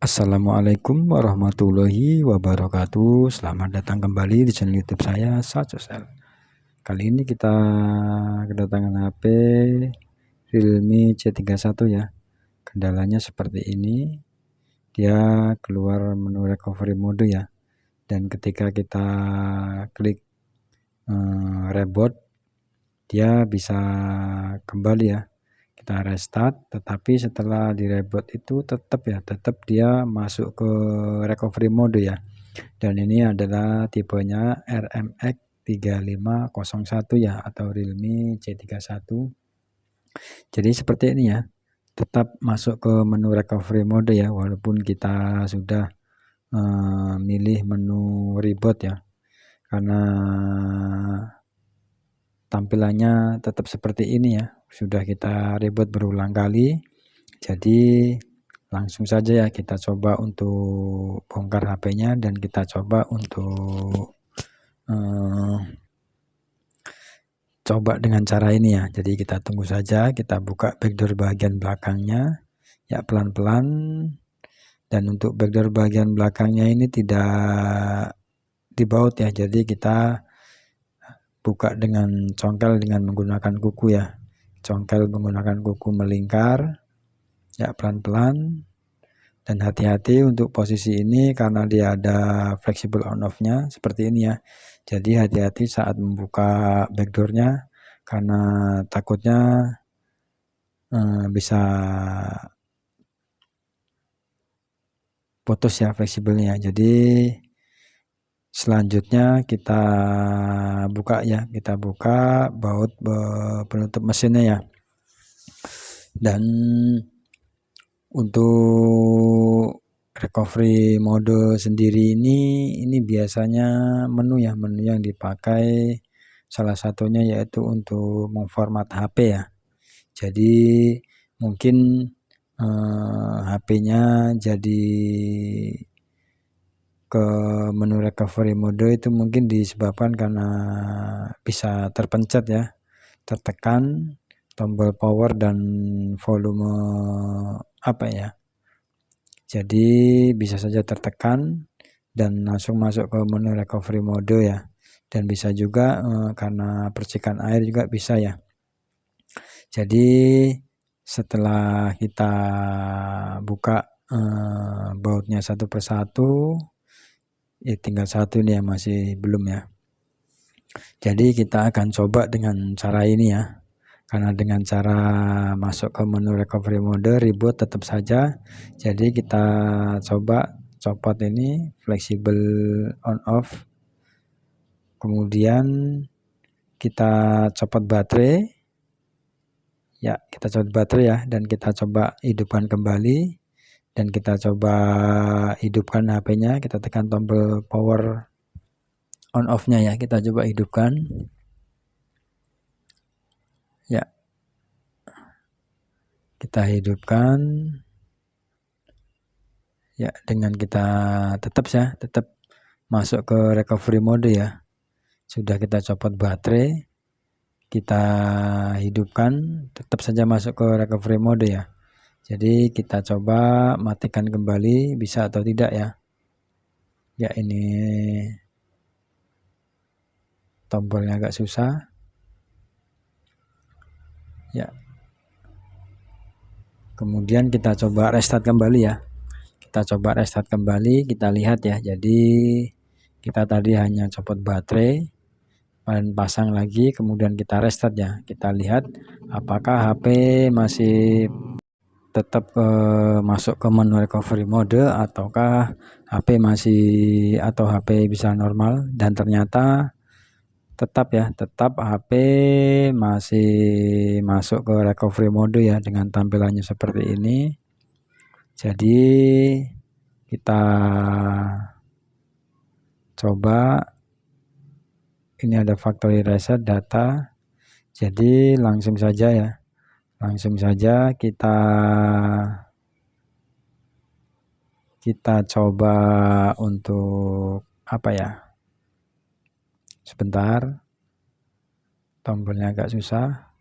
Assalamualaikum warahmatullahi wabarakatuh. Selamat datang kembali di channel YouTube saya, Satsosel. Kali ini kita kedatangan HP Realme C31 ya. Kendalanya seperti ini. Dia keluar menu recovery mode ya. Dan ketika kita klik reboot, dia bisa kembali ya. Kita restart, tetapi setelah di reboot itu tetap dia masuk ke recovery mode ya. Dan ini adalah tipenya RMX 3501 ya, atau Realme C31. Jadi seperti ini ya, tetap masuk ke menu recovery mode ya, walaupun kita sudah milih menu reboot ya, karena tampilannya tetap seperti ini ya, sudah kita reboot berulang kali. Jadi langsung saja ya, kita coba untuk bongkar HP-nya dan kita coba untuk coba dengan cara ini ya. Jadi kita tunggu saja, kita buka backdoor bagian belakangnya ya, pelan-pelan. Dan untuk backdoor bagian belakangnya ini tidak dibaut ya, jadi kita buka dengan congkel dengan menggunakan kuku ya. Congkel menggunakan kuku melingkar ya, pelan-pelan. Dan hati-hati untuk posisi ini karena dia ada flexible on off nya seperti ini ya. Jadi hati-hati saat membuka backdoornya, karena takutnya bisa putus ya fleksibelnya. Jadi selanjutnya kita buka ya, kita buka baut penutup mesinnya ya. Dan untuk recovery mode sendiri ini biasanya menu yang dipakai salah satunya yaitu untuk memformat HP ya. Jadi mungkin HP-nya jadi ke menu recovery mode itu mungkin disebabkan karena bisa terpencet ya, tertekan tombol power dan volume jadi bisa saja tertekan dan langsung masuk ke menu recovery mode ya. Dan bisa juga karena percikan air juga bisa ya. Jadi setelah kita buka bautnya satu persatu, ya tinggal satu ini ya, masih belum ya. Jadi kita akan coba dengan cara ini ya, karena dengan cara masuk ke menu recovery mode reboot tetap saja. Jadi kita coba copot ini flexible on off, kemudian kita copot baterai ya, kita copot baterai ya, dan kita coba hidupkan kembali. Dan kita coba hidupkan HP-nya, kita tekan tombol power on off-nya ya, kita coba hidupkan. Ya. Kita hidupkan. Ya, dengan kita tetap masuk ke recovery mode ya. Sudah kita copot baterai, kita hidupkan, tetap saja masuk ke recovery mode ya. Jadi kita coba matikan kembali, bisa atau tidak ya. Ya, ini tombolnya agak susah. Ya. Kemudian kita coba restart kembali ya. Kita coba restart kembali, kita lihat ya. Jadi kita tadi hanya copot baterai dan pasang lagi, kemudian kita restart ya. Kita lihat apakah HP masih tetap masuk ke menu recovery mode ataukah HP bisa normal. Dan ternyata tetap HP masih masuk ke recovery mode ya, dengan tampilannya seperti ini. Jadi kita coba, ini ada factory reset data. Jadi langsung saja ya, kita coba untuk sebentar, tombolnya agak susah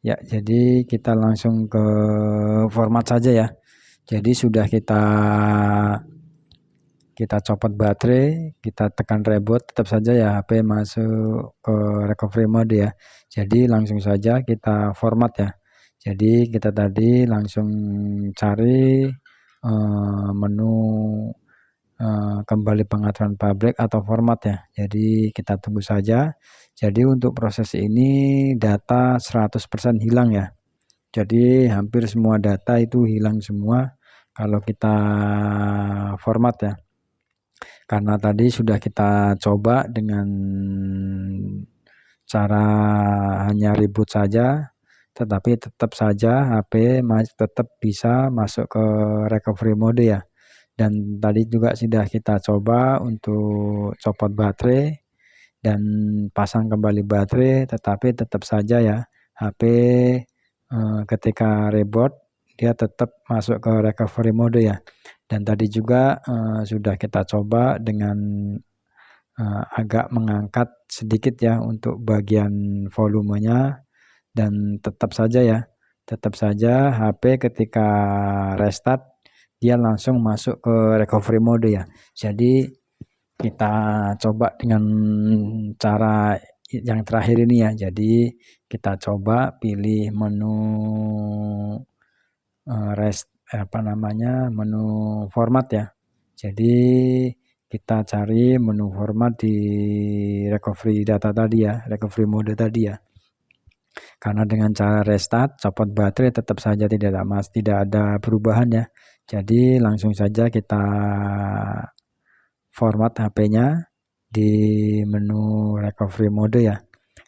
ya. Jadi kita langsung ke format saja ya. Jadi sudah kita copot baterai, kita tekan reboot, tetap saja ya HP masuk ke recovery mode ya. Jadi langsung saja kita format ya. Jadi kita tadi langsung cari menu kembali pengaturan pabrik atau format ya. Jadi kita tunggu saja. Jadi untuk proses ini data 100% hilang ya. Jadi hampir semua data itu hilang semua kalau kita format ya. Karena tadi sudah kita coba dengan cara hanya reboot saja, tetapi tetap saja HP tetap bisa masuk ke recovery mode ya. Dan tadi juga sudah kita coba untuk copot baterai dan pasang kembali baterai, tetapi tetap saja ya HP ketika reboot dia tetap masuk ke recovery mode ya. Dan tadi juga sudah kita coba dengan agak mengangkat sedikit ya untuk bagian volumenya, dan tetap saja HP ketika restart dia langsung masuk ke recovery mode ya. Jadi kita coba dengan cara yang terakhir ini ya. Jadi kita coba pilih menu menu format ya. Jadi kita cari menu format di recovery data tadi ya, recovery mode tadi ya. Karena dengan cara restart, copot baterai tetap saja tidak ada perubahan ya. Jadi langsung saja kita format HP-nya di menu recovery mode ya.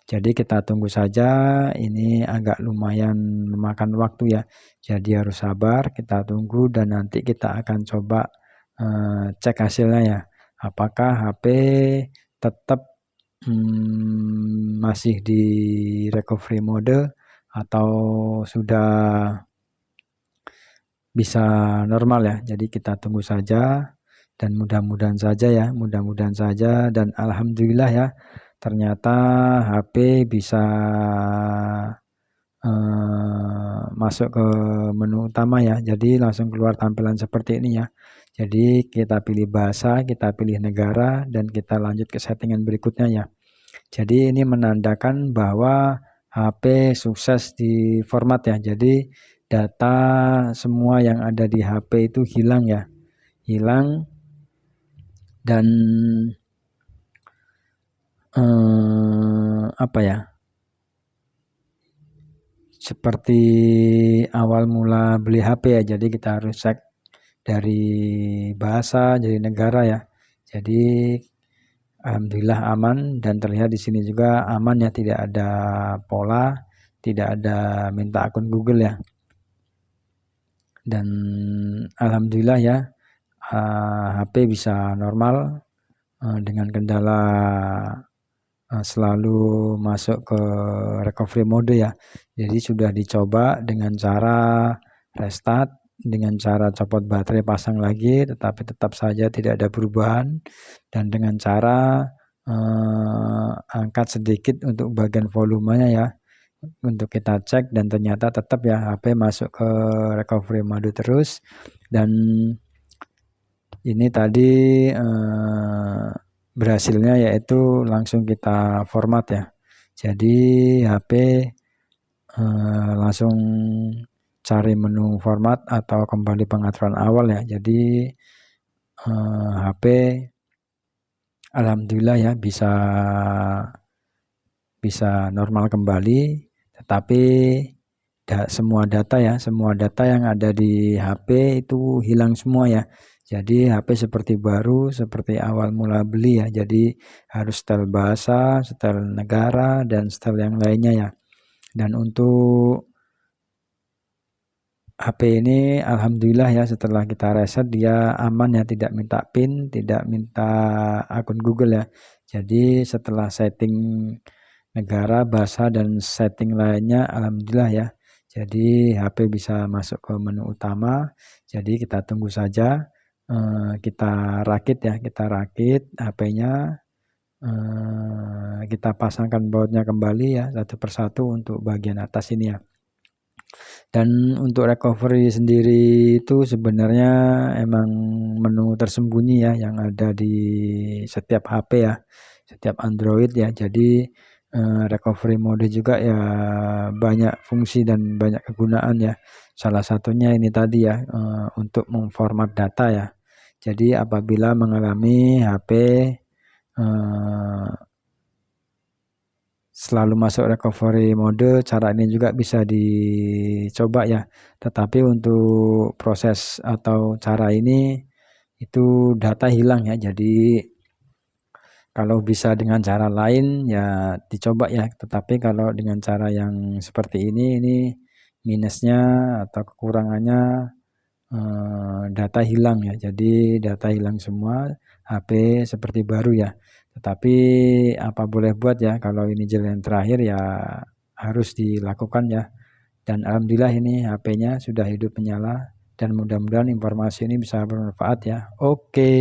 Jadi kita tunggu saja, ini agak lumayan memakan waktu ya. Jadi harus sabar, kita tunggu dan nanti kita akan coba cek hasilnya ya. Apakah HP tetap masih di recovery mode atau sudah bisa normal ya. Jadi kita tunggu saja dan mudah-mudahan saja dan alhamdulillah ya, ternyata HP bisa masuk ke menu utama ya. Jadi langsung keluar tampilan seperti ini ya. Jadi kita pilih bahasa, kita pilih negara, dan kita lanjut ke settingan berikutnya ya. Jadi ini menandakan bahwa HP sukses di format ya. Jadi data semua yang ada di HP itu hilang ya. Hilang dan seperti awal mula beli HP ya. Jadi kita harus cek dari bahasa, jadi negara ya. Jadi alhamdulillah aman, dan terlihat di sini juga aman ya, tidak ada pola, tidak ada minta akun Google ya. Dan alhamdulillah ya, HP bisa normal dengan kendala selalu masuk ke recovery mode ya. Jadi sudah dicoba dengan cara restart, dengan cara copot baterai pasang lagi, tetapi tetap saja tidak ada perubahan, dan dengan cara angkat sedikit untuk bagian volumenya ya, untuk kita cek, dan ternyata tetap ya HP masuk ke recovery mode terus. Dan ini tadi berhasilnya yaitu langsung kita format ya. Jadi HP langsung cari menu format atau kembali pengaturan awal ya. Jadi HP alhamdulillah ya bisa normal kembali, tetapi semua data yang ada di HP itu hilang semua ya. Jadi HP seperti baru, seperti awal mula beli ya. Jadi harus setel bahasa, setel negara, dan setel yang lainnya ya. Dan untuk HP ini alhamdulillah ya, setelah kita reset dia aman ya, tidak minta PIN, tidak minta akun Google ya. Jadi setelah setting negara, bahasa, dan setting lainnya alhamdulillah ya. Jadi HP bisa masuk ke menu utama. Jadi kita tunggu saja, kita rakit HP-nya, kita pasangkan bautnya kembali ya, satu persatu untuk bagian atas ini ya. Dan untuk recovery sendiri itu sebenarnya emang menu tersembunyi ya yang ada di setiap HP ya, setiap Android ya. Jadi recovery mode juga ya banyak fungsi dan banyak kegunaan ya. Salah satunya ini tadi ya untuk memformat data ya. Jadi apabila mengalami HP selalu masuk recovery mode, cara ini juga bisa dicoba ya. Tetapi untuk proses atau cara ini itu data hilang ya. Jadi kalau bisa dengan cara lain ya dicoba ya. Tetapi kalau dengan cara yang seperti ini minusnya atau kekurangannya data hilang ya. Jadi data hilang semua, HP seperti baru ya. Tetapi apa boleh buat ya, kalau ini jalan terakhir ya harus dilakukan ya. Dan alhamdulillah ini HP-nya sudah hidup menyala dan mudah-mudahan informasi ini bisa bermanfaat ya. Oke.